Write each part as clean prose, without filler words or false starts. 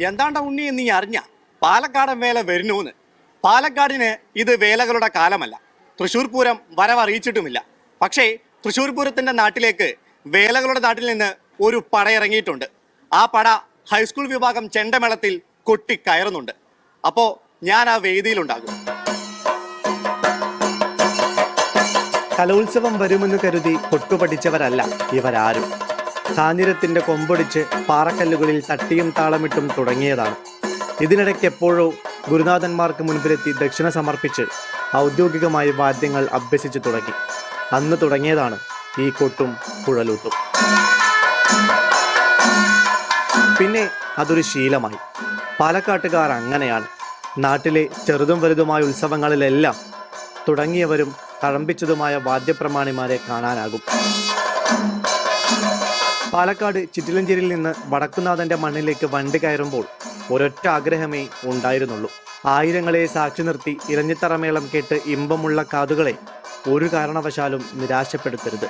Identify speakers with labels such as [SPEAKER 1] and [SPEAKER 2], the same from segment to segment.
[SPEAKER 1] എന്താണ്ട ഉണ്ണി നീ അറിഞ്ഞ പാലക്കാടൻ വേല വരുന്നൂന്ന്? പാലക്കാടിന് ഇത് വേലകളുടെ കാലമല്ല. തൃശ്ശൂർ പൂരം വരവറിയിച്ചിട്ടുമില്ല. പക്ഷേ തൃശ്ശൂർ പൂരത്തിന്റെ നാട്ടിലേക്ക് വേലകളുടെ നാട്ടിൽ നിന്ന് ഒരു പട ഇറങ്ങിയിട്ടുണ്ട്. ആ പട ഹൈസ്കൂൾ വിഭാഗം ചെണ്ടമേളത്തിൽ കൊട്ടിക്കയറുന്നുണ്ട്. അപ്പോ ഞാൻ ആ വേദിയിലുണ്ടാകും.
[SPEAKER 2] കലോത്സവം വരുമെന്ന് കരുതി കൊട്ടുപഠിച്ചവരല്ല ഇവരാരും. കാഞ്ഞിരത്തിന്റെ കൊമ്പൊടിച്ച് പാറക്കല്ലുകളിൽ തട്ടിയും താളമിട്ടും തുടങ്ങിയതാണ്. ഇതിനിടയ്ക്ക് എപ്പോഴോ ഗുരുനാഥന്മാർക്ക് മുൻപിലെത്തി ദക്ഷിണ സമർപ്പിച്ച് ഔദ്യോഗികമായി വാദ്യങ്ങൾ അഭ്യസിച്ചു തുടങ്ങി. അന്ന് തുടങ്ങിയതാണ് ഈ കൊട്ടും കുഴലൂത്തും. പിന്നെ അതൊരു ശീലമായി. പാലക്കാട്ടുകാർ അങ്ങനെയാണ്. നാട്ടിലെ ചെറുതും വലുതുമായ ഉത്സവങ്ങളിലെല്ലാം തുടങ്ങിയവരും തഴമ്പിച്ചതുമായ വാദ്യപ്രമാണിമാരെ കാണാനാകും. പാലക്കാട് ചിറ്റിലഞ്ചേരിയിൽ നിന്ന് വടക്കുന്നാഥന്റെ മണ്ണിലേക്ക് വണ്ടി കയറുമ്പോൾ ഒരൊറ്റ ആഗ്രഹമേ ഉണ്ടായിരുന്നുള്ളൂ. ആയിരങ്ങളെ സാക്ഷി നിർത്തി ഇലഞ്ഞിത്തറമേളം കേട്ട് ഇമ്പമുള്ള കാതുകളെ ഒരു കാരണവശാലും നിരാശപ്പെടുത്തരുത്.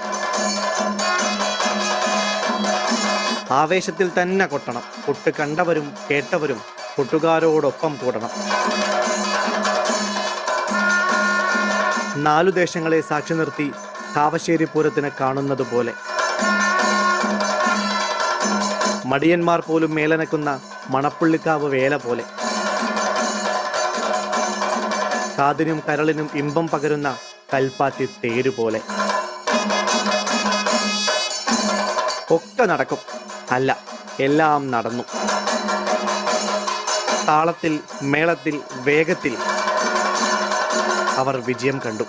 [SPEAKER 2] ആവേശത്തിൽ തന്നെ കൊട്ടണം. കൊട്ട് കണ്ടവരും കേട്ടവരും കൊട്ടുകാരോടൊപ്പം കൂടണം. 4 ദേശങ്ങളെ സാക്ഷി നിർത്തി കാവശ്ശേരി പൂരത്തിന് കാണുന്നത് പോലെ മടിയന്മാർ പോലും മേലനക്കുന്ന മണപ്പുള്ളിക്കാവ് വേല പോലെ കാതിനും കരളിനും ഇമ്പം പകരുന്ന കൽപ്പാത്തി തേരുപോലെ ഒക്കെ നടക്കും. അല്ല, എല്ലാം നടന്നു. താളത്തിൽ, മേളത്തിൽ, വേഗത്തിൽ അവർ വിജയം കണ്ടു.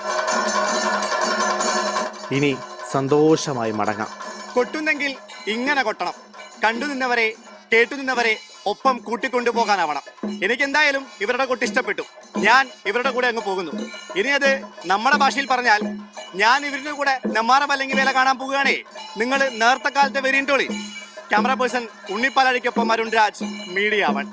[SPEAKER 2] ഇനി സന്തോഷമായി മടങ്ങാം.
[SPEAKER 1] കൊട്ടുന്നെങ്കിൽ ഇങ്ങനെ കൊട്ടണം. കണ്ടു നിന്നവരെ, കേട്ടു നിന്നവരെ ഒപ്പം കൂട്ടിക്കൊണ്ടുപോകാനാവണം. എനിക്ക് എന്തായാലും ഇവരുടെ കൊട്ട് ഇഷ്ടപ്പെട്ടു. ഞാൻ ഇവരുടെ കൂടെ അങ്ങ് പോകുന്നു. ഇനി അത് നമ്മുടെ ഭാഷയിൽ പറഞ്ഞാൽ ഞാൻ ഇവരുടെ കൂടെ നെമ്മാറ പല്ലങ്ങി വേല കാണാൻ പോകുകയാണേ. നിങ്ങൾ നേരത്തെ കാലത്തെ വരീണ്ടോളി. ക്യാമറ പേഴ്സൺ ഉണ്ണിപ്പാലഴിക്കൊപ്പം അരുൺ രാജ്, മീഡിയ 1.